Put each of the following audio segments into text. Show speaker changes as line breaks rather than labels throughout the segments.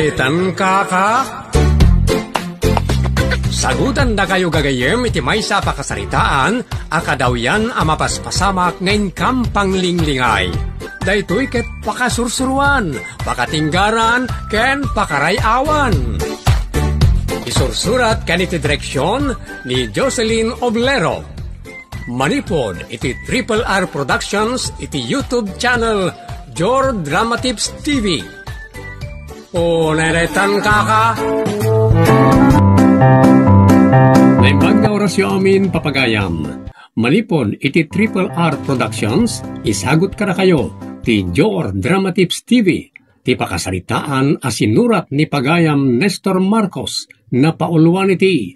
Daytan kaka. Sagutan na kayo gagayem iti maysa pakasaritaan, akadaw yan amapaspasamak ngayon kampang linglingay. Daytoy ket pakasursuruan, pakatinggaran, ken pakarayawan. Isursurat kaniti direksyon ni Jocelyn Oblero. Manipod iti Triple R Productions iti YouTube channel Jor Drama Tips TV. O neretan kaka. Naimbag na orasyo amin papagayam. Manipod iti Triple R Productions, isagot ka na kayo ti Jor Drama Tips TV. Ti pakasaritaan asinurat ni Pagayam Nestor Marcos na pauluan iti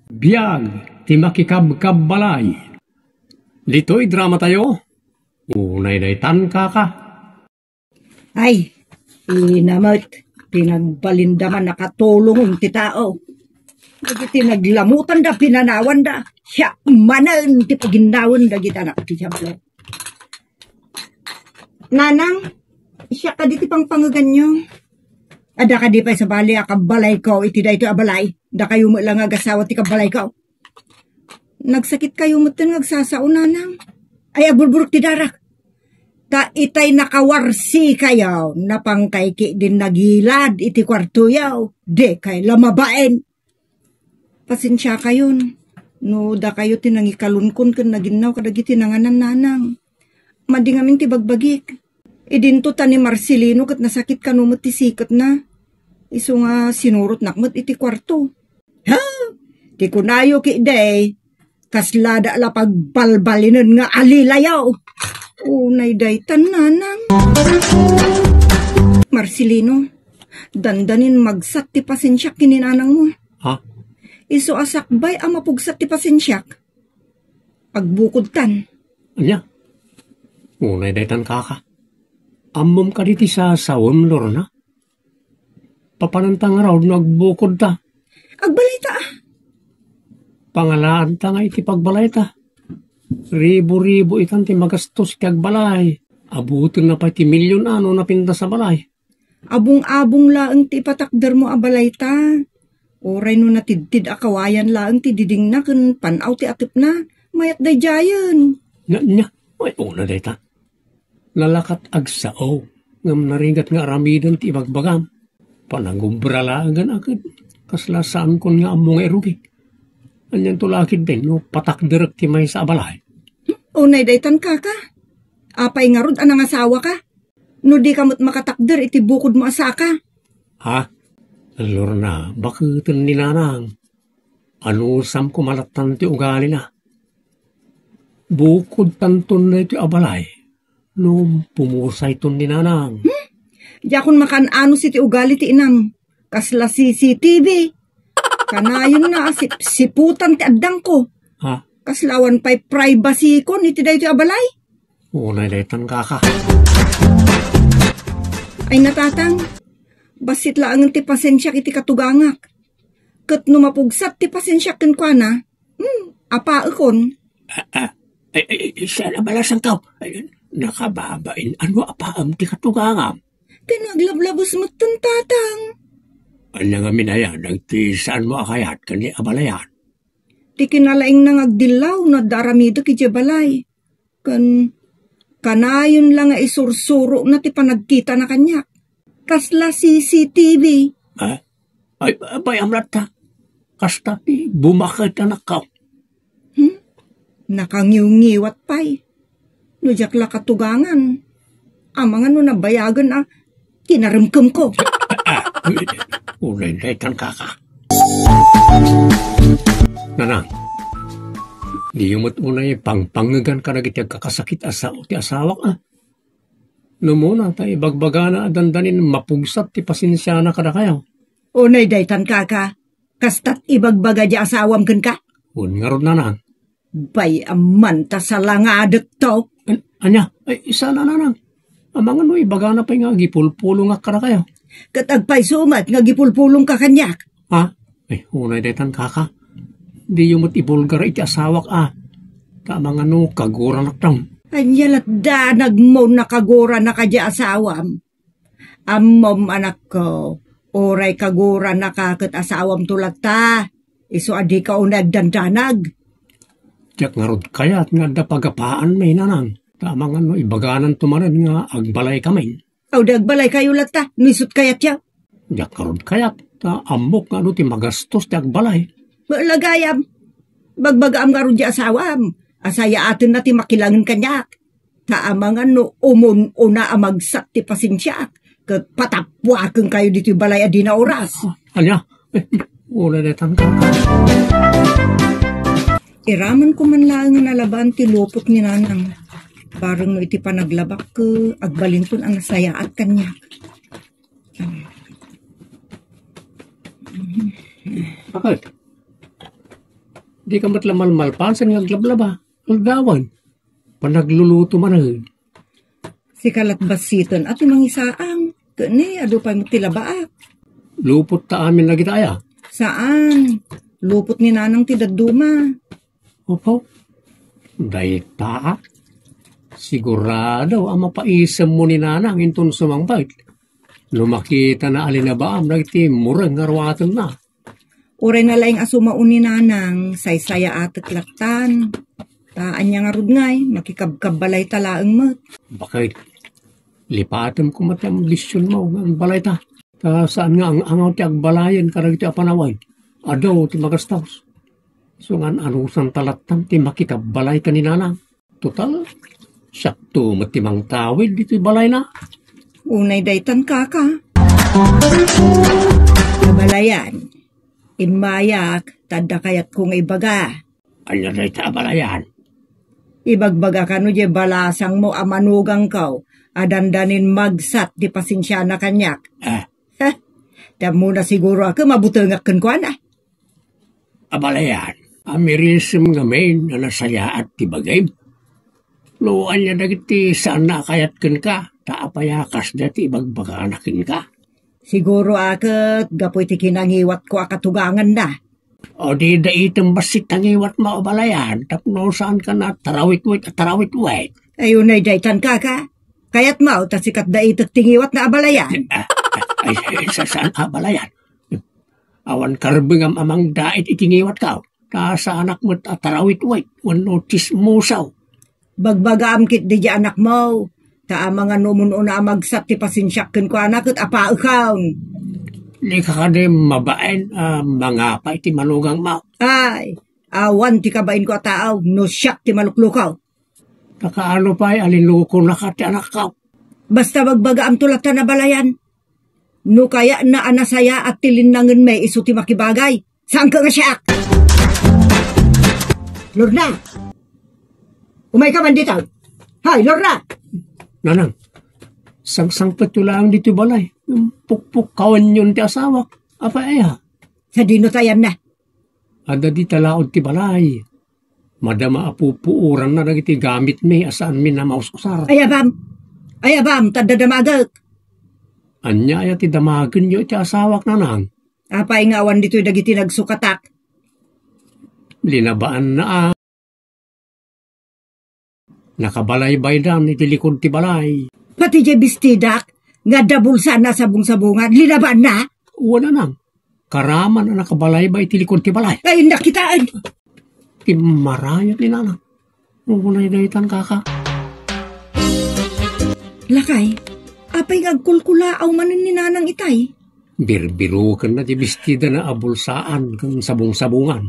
Biyag ti Makikabkabbalay. Dito'y drama tayo. Unay daytan kaka.
Ay, inamot. Pinagbalindaman nakatulong ti tao. Nagiti naglamutan da, pinanawan da. Siya manan ti paginawan da kita anak ti Sablo. Nanang, siya ka di ti pang pangaganyo. Ada ka di pa sa bali akabalay ko, iti da ito abalay. Da kayo mo lang agasawa ti kabalay ko. Nagsakit kayo mo tin nagsasao, nanang. Ay abulburok ti darak. Ta itay nakawarsi kayaw, napangkayki din nagilad iti kwarto yaw, de kay lamabaen. Pasensya kayon, no da kayo tinangikalunkon kan naginaw kadagiti nanganan nanang. Madingamin ti bagbagik. Idinto ta ni Marcelino kat nasakit ka numot ti sikat na. Iso nga sinurot nakmat iti kwarto. Ha? Ti kunayo ki day, kaslada la pagbalbalinan nga alilayaw. Unay daytan nanang. Marcelino, dandanin magsat ti pasensyak kininanang mo.
Ha?
Iso asakbay ang mapugsat ti pasensyak. Pagbukod tan.
Anya? Unay daytan kaka. Ammom ka diti sa sawam lorna. Papanantang raw nagbukod ta.
Agbalita.
Pangalaan ta nga iti pagbalay ta. Ribo-ribo ikan ti magastos kag balay. Abutin na pa ti milyon ano na pinta sa balay.
Abong-abong laang ti patakder mo abalay ta. Oray no natidtid akawayan laang ti diding na kun panaw ti atip na. Mayat day jayan.
Nya, ay una day ta. Lalakat agsao. Ngam narigat nga aramidan ti ibagbagam. Panangumbralagan agad. Kaslasaan kon nga among erugi. Anyan tulakid din, no, patak direk ti may sa abalay.
Unay daytan kaka. Apay nga rod anang asawa ka. No di kamot makatakder iti bukod mo asaka.
Ha? Lorna, bakit ni nanang? Ano sam kumalatan ti ugali na? Bukod tanton na iti abalay. No, pumusay ton ni nanang.
Di akong makanano si ti ugali ti inam. Kasla CCTV. Kanayon na siputan ti addang ko.
Ha?
Kaslawan pa'y privacy ko iti dahi ti abalay.
Unay daytan kaka.
Ay natatang, basit laang ti pasensyak iti katugangak. Kat no mapugsat ti pasensyak ken kwa na, apaakon.
Siya na balasang tao. Nakababain, ano apaam ti katugangam?
Tinaglablabos mo ton tatang.
Ano nga minaya, nagtisaan mo akayat kani abalayan.
Ti kinalaing nang agdilaw na daramido ki balay. Kanayon lang nga isursuro na ti panagkita na kanyak. Kasla CCTV.
Ay, amlat ta. Kasta ti bumakit anak ka.
Nakangiw-ngiwat pa'y. Nujak la katugangan. Amang ano nabayagan na kinaremkem ko.
Unay daytan kaka. Nanang, di umot unay pangpangagan ka nagitiag kakasakit ti asawak Numuna tayo bagbagana dandanin mapugsat ti pasensya na kada kayo.
Unay daytan kaka. Kastat ibagbaga di asawam ken ka.
Un nga ron nanang.
Bay aman ta sa langadet to.
Anya, ay isa na nanang. Amang ano ibagana pa nga gipulpulong nga kada kayo.
Katagpay sumat nga gipulpulong ka kanyak.
Ha? Ay, unay daytan kaka. Di umot ibulgar iti asawak Kamang ano kagura naktang.
Anyalat danag mo nakagura na kadya asawam. Amom anak ko, Oray kagura nakakat asawam tulad ta. Iso adi ka unag dandanag.
Tiyak nga rod kayat nga da pagapaan may nanang. Tamang ano, ibaganan tumaran nga agbalay kami.
Aw dagbalay kayo lata, nisut kayat ya.
Tiyak nga rod kayat, ta amok nga ano ti magastos ti agbalay.
Malagayam, bagbagaam nga ron di asawam. Asaya atin na ti makilangan kanyak. Taamangan no umun-una amagsak ti pasensyak. Kat patapwakan kayo dito balay adi na oras.
Anya, wala detan ka.
Iraman ko man lang nga nalaban ti lupot ni nanang. Parang no iti panaglabak ko, agbalintun ang nasaya at kanyak.
Bakit? Di ka matlamal-malpansan nga aglablaba. Aldawan. Panagluluto man agad.
Si kalat basiton at imang isaang. Kani, ado pa mo tilabaak.
Lupot ta amin na gitaya.
Saan? Lupot ni nanang tidaduma.
Opo. Dayta. Sigurado ang mapaisam mo ni nanang intun sumangbait. Lumakita na alinabaam na iti murang ngarwatan na.
Uray na laing asumao ni nanang, saysaya atat laktan. Taan niya nga rudngay, makikabkabalay talaang mat.
Bakit? Lipatam ko mati ang bisyon mo ng balay ta. Ta saan nga ang angaw ti agbalayan karag ti apanaway. Adaw ti magastaws. So nga anusan talatan ti makikabalay ka ni nanang. Total, sakto matimang tawid dito balay na.
Unay daytan kaka. Kabalayan. Inmayak, tada kayat kong ibaga.
Anya day ta balayan.
Ibagbaga ka no je balasang mo amanugang kau. Adandanin magsat di pasensya na kanyak. Ha? Tamo na siguro ako mabutangak kan ko na.
Abalayan, amirism nga main na nasaya at tibagay. Luan niya dagiti saan na kayat kan ka. Taapayakas dati ibagbaga anakin ka.
Siguro akot, gapoy ti kinangiwat ko akatugangan na.
O di da itong basit tangiwat mo abalayan. Tapno saan ka na tarawit-wit at tarawit-wit.
Ayun ay daytan kaka. Kaya't mau, tasikat da itak tingiwat na abalayan.
Ay, sa saan abalayan? Awan karbeng ang amang dait itingiwat ka. Ta sa anak mo't atarawit-wit. Wano chismusaw.
Bagbaga amkit di anak mo. Ta mga numun-una magsat ti pasinsyakin ko anak at apaakawn.
Di ka ka di mabain mga pa iti malugang mo.
Ay, awan ti kabain ko taaw, no syak ti maluklukaw.
Kakaano pa'y alinluko na ka ti anak ka.
Basta bagbaga am tulatan na balayan. No kaya na anasaya at tilinangan may iso ti makibagay. Saan ka nga syak? Lorna! Umay ka man dito. Hay, Lorna!
Nanang, sang patulang dito balay. Yung pukpuk kawan yun ti asawak. Apa eha?
Sa dino tayan na.
Ada di talaod ti balay. Madama apupuuran na nagiti gamit may asaan min na mauskusar.
Ayabam, tadadamagag.
Anya ay ti damagan nyo ti asawak nanang.
Apay nga awan dito'y dagiti nagsukatak.
Linabaan na nakabalay-bay dam iti likod ti balay.
Pati jay bistidak, nga dabulsa na sabong-sabungan, linabaan na.
Wala nang. Karaman na nakabalay-bay ti likod ti balay.
Ay, nakitaan.
Ti marayat ni nanang. Unay daytan kaka.
Lakay, apay ngagkulkulaaw manin ni nanang itay.
Birbiro ka na ti bestida na abulsaan kang sabong-sabungan.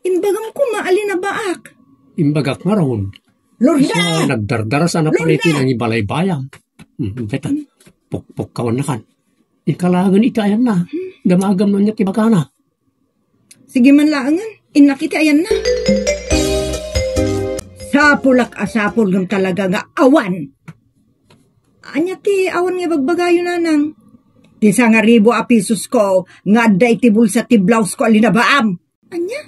Inbagam ko maalin na baak.
Imbagak nga ron.
Lorna!
Nagdardara sa napaliti ng ibalay-bayang. Beta, pukpuk kawan na kan. Ikalagan itayan na. Damagam na niya tibagana.
Sige man laangan, inakiti ayan na. Sapulak asapul ng talaga nga awan. Anya ti awan nga bagbagayo nanang. Ti sa nga ribo apisos ko, nga adda iti bulsa ti blouse ko alinabaam. Anya?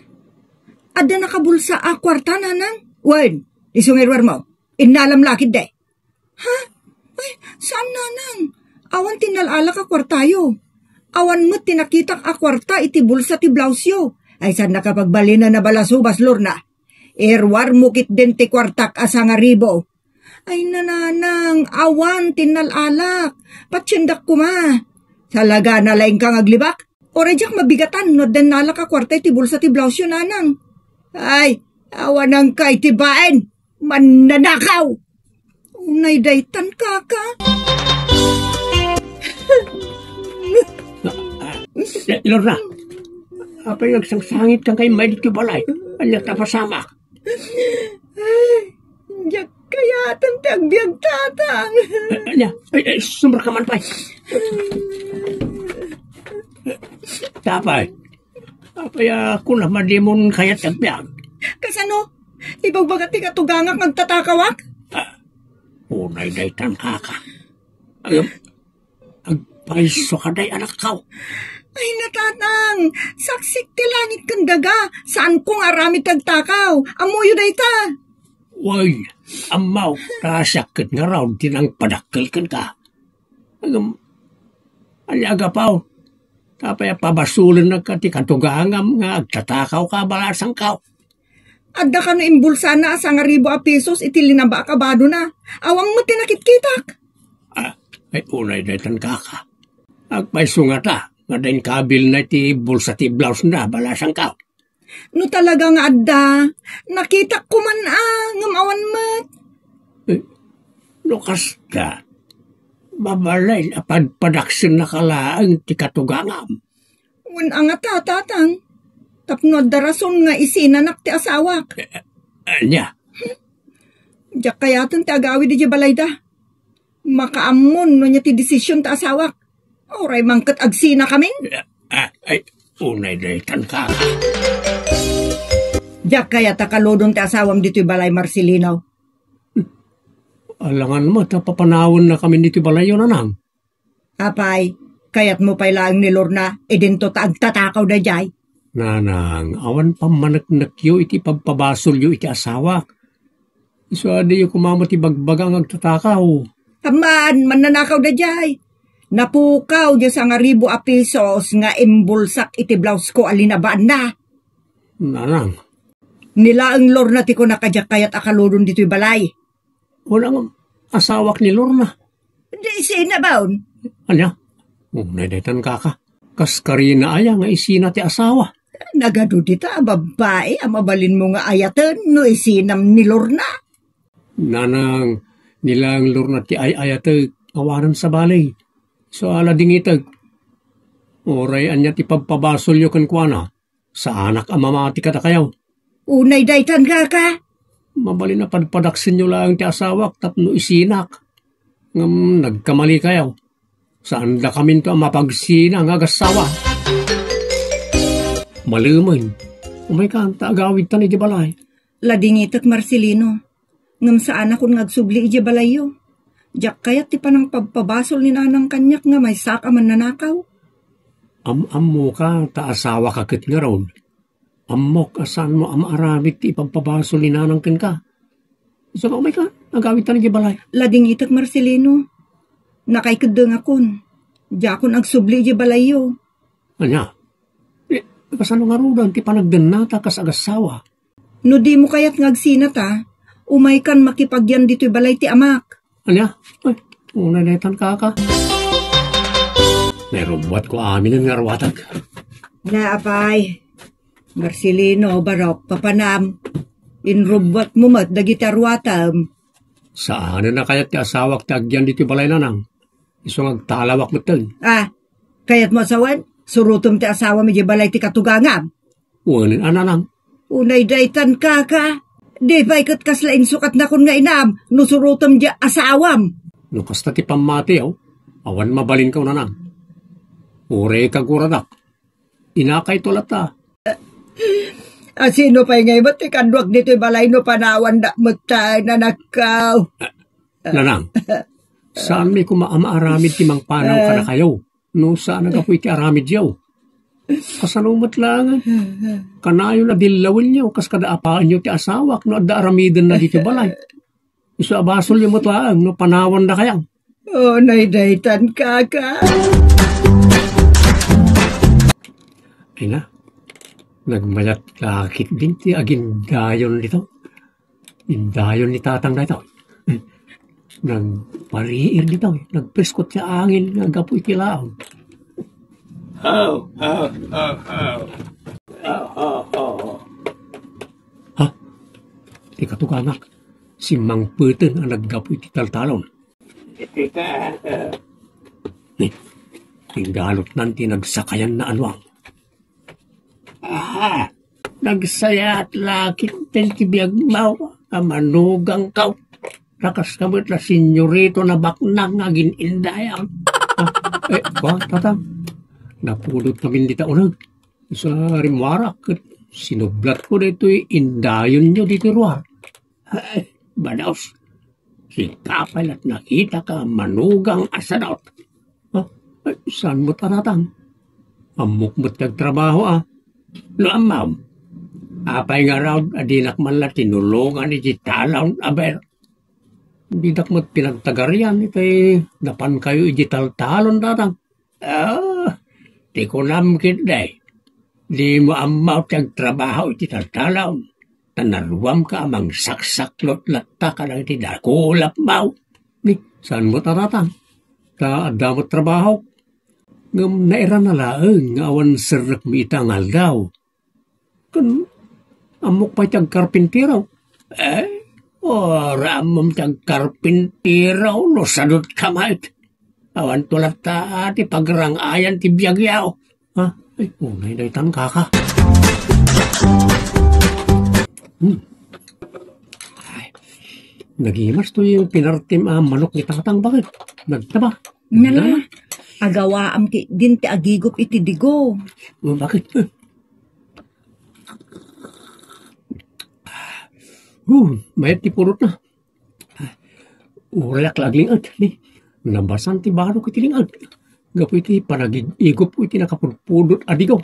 Adda nakabulsa a kwarta nanang? Wen, isungirwar mo. Inalam lakid de. Ha? Ay, saan nanang? Awan tinalala ka kwartayo. Awan mo't tinakitak a kwarta iti bulsa ti blouse yo. Ay saan nakapagbali na nabalasubas Lorna. Erwar mukit din ti kwartak asa nga ribo. Ay nananang, awan tinalalak. Patsindak ko ma. Salaga na laing kang aglibak. O rejak mabigatan, no den nala ka kwarta iti bulsa ti blouse yun anang. Ay, awan ang kay tibain. Mananakaw. Unay daytan kaka.
Lorna, apay nagsangsangit kang kay may dito balay. Anak tapasamak.
Diyak kaya ti agbyag tatang.
Sumber ka man pa. Tapay. Apay ako naman di mo kayat agbyag.
Kasano? Ibagbagat ti katugangak magtatakawak?
Unay daytan kaka. Agpaiso ka day anak kaw.
Ay natatang, saksik ti langit kang daga. Saan kong arami tagtakaw? Amuyo dayta.
Way, amaw, nasakit nga raw, tinang padakkel ka. Aliaga paw, tapay pabasulan na ka ti katugangam nga agtatakaw ka balasang kaw.
Adda ka no imbulsa na sa nga ribo a pesos iti linaba akabado na. Awang mo tinakit-kitak.
Ay unay daytan kaka. Agpaiso nga ta, nga dahin kabil na ti bulsa ti blouse na balasang kaw.
No talaga nga adda, nakita ko man ngamawan mat.
No kasta, mabalay na padpadaksin na kalaang ti katugangam.
Nga tatatang, tapno darason nga isinanak ti asawak.
Anya?
Diyak kayatan ti agawi di balayda. Makaamon no niya ti desisyon ti asawak. Oray mangkat agsina kamin.
Ay, unay daytan kaka.
Diyak kaya takalodong ti asawam dito'y balay Marcelino.
Alangan mo, tapapanawon na kami dito'y balay yun anang.
Apay, kayat mo pa'y laang ni Lorna, edinto ta agtatakaw da jay.
Nanang, awan pamanaknak yo iti pagpabasol yo iti asawak. So, adi yo kumamot ibagbagang agtatakaw.
Aman, mananakaw da jay. Napukaw diya sa nga ribo a pesos nga imbulsak iti blouse ko alinabaan na.
Nanang.
Nila ang Lorna ti ko nakadyak kayat akaludon dito'y balay.
Walang asawak ni Lorna.
Di isina baon.
Anya? Unay daytan kaka. Kaskarina aya nga isina ti asawa.
Nagado dita babae amabalin mo nga ayatan no isinam ni Lorna.
Nanang, nilang Lorna ti ayatag awanan sa balay. So ala dingitag. Oray anya ti pagpabasol yo kankwana. Sa anak amamati ka ta kayaw.
Unay daytan kaka.
Mabali na padpadaksin nyo lang ti asawak tapno isinak. Ngam nagkamali kayaw. Saan da kami to mapagsina nga agasawa. Maluman. Umay ka, taagawid ta ni Jibalay.
Ladingitak Marcelino. Ngam saan akong nagsubli iji balayo. Diyak kayat ti panang pagpabasol ni nanang kanyak nga may saka man nanakaw.
Am-ammo ka, taasawa ka kit nga ron. Amok asan mo amaramit ti ipagpabasol ni nanang ken ka. So umay ka, nagawid ta ni Jibalay.
Ladingitak Marcelino. Nakaikadang akon. Diyak akong nagsubli iji balayo.
Anya? Kasano nga rudan ti panagdanata kas agasawa.
No di mo kayat ngagsinata, umay kan makipagyan dito'y balay ti amak.
Anya? Ay, una netan kaka. Nairubwat ko amin ang ngarwatag.
Naapay. Marcelino, barok, papanam. Inrubwat mo mat, dagitarwatam.
Saan na kayat ti asawak ti agyan dito balay nanang? Isong agtalawak mo tal.
Kayat mo asawan? Surutom ti asawa mi di balay ti katugangam.
Uwanin ananang.
Unay daytan kaka. Di ba ikat kaslain sukat na kun nga inam, no surutom di asawam.
No kasta ti pamati awan mabalin ka nanang. Ure kaguradak. Inakay tulata.
Sino pa'y ngay ba't ikandwag dito'y balay no panawan na matay na nakaw.
Nanang, saan may kumaamaaramid ti mang panaw ka na kayo? No saan nagapoy ti aramid yaw? Kasanumat lang. Kanayo na dilawin niyo, kas kadaapaan niyo ti asawak, no adda aramidan na dito balay. Iso abasol niyo matlaang, no panawan na kayang.
Naidaytan kaka.
Ay na, nagmayat lakit din ti agindayon nito. Indayon ni tatang na ito. Nagpariir nito, nagpreskot sa angin, nagapoy kilaon. Oh, oh, oh, oh. Oh, oh, oh. Ha? Di katuganak. Si Mang Puten ang naggapoy ti taltalon. Ni, tinggalot nanti nagsakayan na anwang. Ah, nagsaya at lakit tel tibiyag mau, amanugang kau. Rakas kamot na senyorito na baknang agin indayang. Kwa, tatang. Napulot namin dita unag. Sa rimwarak, sinublat ko dito'y indayon nyo dito ruwar. Ay, badaos. Si kapal at nakita ka manugang asadot. Ay, saan mo taratang? Amok mo't nagtrabaho No, amam. Apay nga raw, adinak man la tinulungan ni Jitalaw aber. Didak mo't pinagtagarian, ito'y napan kayo ijital-talon tatang. Di ko namkit day. Di mo amaw tagtrabaho ijital-talaw. Tanaruam ka amang saksaklot latta ka lang iti dakulap maw. Ni, saan mo taratang? Ta adamot trabaho. Ngam naira na laeng nga awan serak mi itangal daw. Kan amok pa tiyag karpintiraw. Ramam tiyag karpintiraw no sadot kamait. Awan tulad ta ti pagrangayan ti biyagyaw. Ay, unay na itan kaka. Ay, nagimas to yung pinartim manok ni tatang bakit? Nagtaba.
Nala, agawaam ti din ti agigop iti digo.
Bakit? Mayat ti purot na. Uriak laglingat. Nambasan ti baro ko tilingat. Gapo iti panagigop ko iti nakapudpudot adigaw.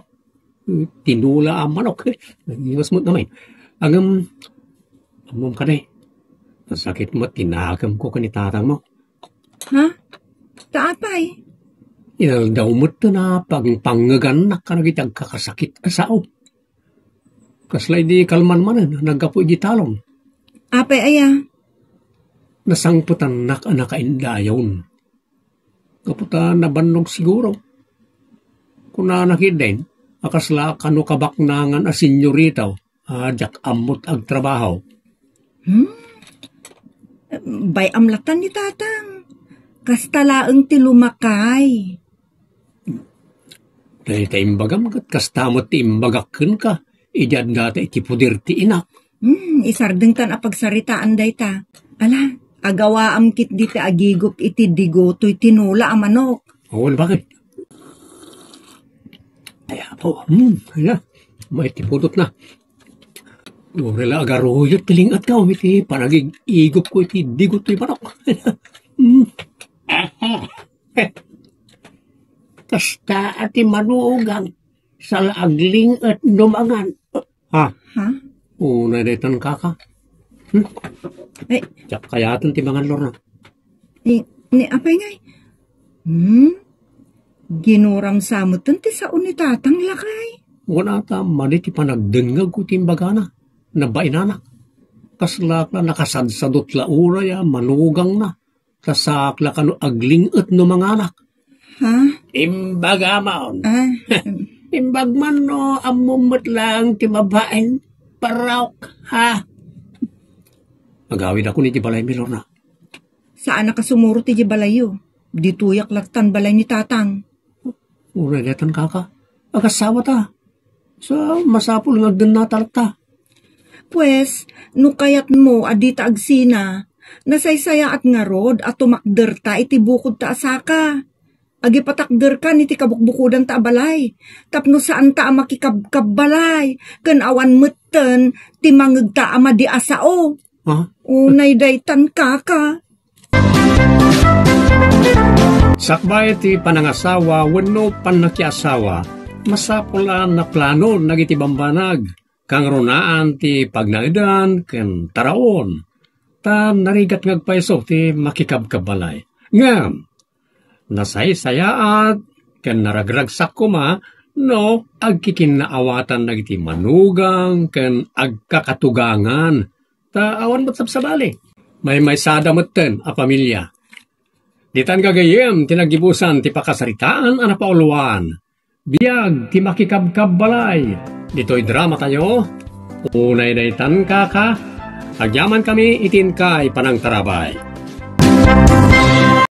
Tinula ang manok. Nagimas mo naman. Angam ka na Nasakit mo, tinagam ko kanitatang mo.
Ha? Taapay?
Daw mo ito na pangpangagan ka nagitag kakasakit asao. Kaslay di kalman manan, naggapo igitalong.
Apay aya?
Nasangputan nakaindayon. Kaputan nabannog siguro. Kung nanakit din, akasla kano kabaknangan a senyoritaw, jak amot ag trabaho.
Bay amlatan ni tatang. Kastalaang ti lumakay.
Dahil ta imbagam kat kastamot ti imbagakken ka, ijad data iti pudir ti inak.
Isardeng tan apagsaritaan day ta. Ala, agawa am kit di ti agigop iti digo to'y tinula ang manok.
Awan bakit? Ay po, may tipudot na. Urela agaruyot tilingat ka, iti panagigigop ko iti digo to'y manok. Kasta ati manugang sa agling at numangan. Ha? Una detan kaka. Tsak kayatan ti mangan lor na.
Ni apay ngay? Ginuram samutan ti sao ni tatang lakay.
Wala ta mani ti panagdengag ko timbagana. Nabainanak. Kaslak na nakasadsadot la uray manugang na. Kasakla kano agling at numanganak.
Ha?
Imbaga maon. Imbag man no, amumot lang ti mabaen. Paraok, ha? Magawid ako ni ti balay milor na.
Saan nakasumuro ti balayo? Dituyak laktan balay ni tatang.
Uregetan kaka. Agasawa ta. Sa masapul nga natalak ta.
Pues, no kayat mo adita agsina, nasaysaya at nga rod at tumakder ta iti bukod ta asaka. Agi patakder ka niti kabukbukudan ta balay. Tapno saan ta makikabbalay. Kan awan mutten ti mangeg ta ama di asao. Unay daytan kaka.
Sakbay ti panangasawa wenno panakiasawa. Masapula na plano nagiti bambanag. Kang runaan ti pagnaidan ken taraon. Ta narigat ngagpaiso ti makikabkabalay. Ngam. Nasaysayaat, ken naragragsak ko no, agkikinaawatan nagiti manugang, ken agkakatugangan. Ta awan mo't sabsabali. May sada mo't a pamilya. Ditan gagayem, tinagibusan, ti pakasaritaan, anapauluan. Biyag ti makikabkab balay. Dito'y drama tayo. Unay na itan ka. Agyaman kami itin kay panang tarabay.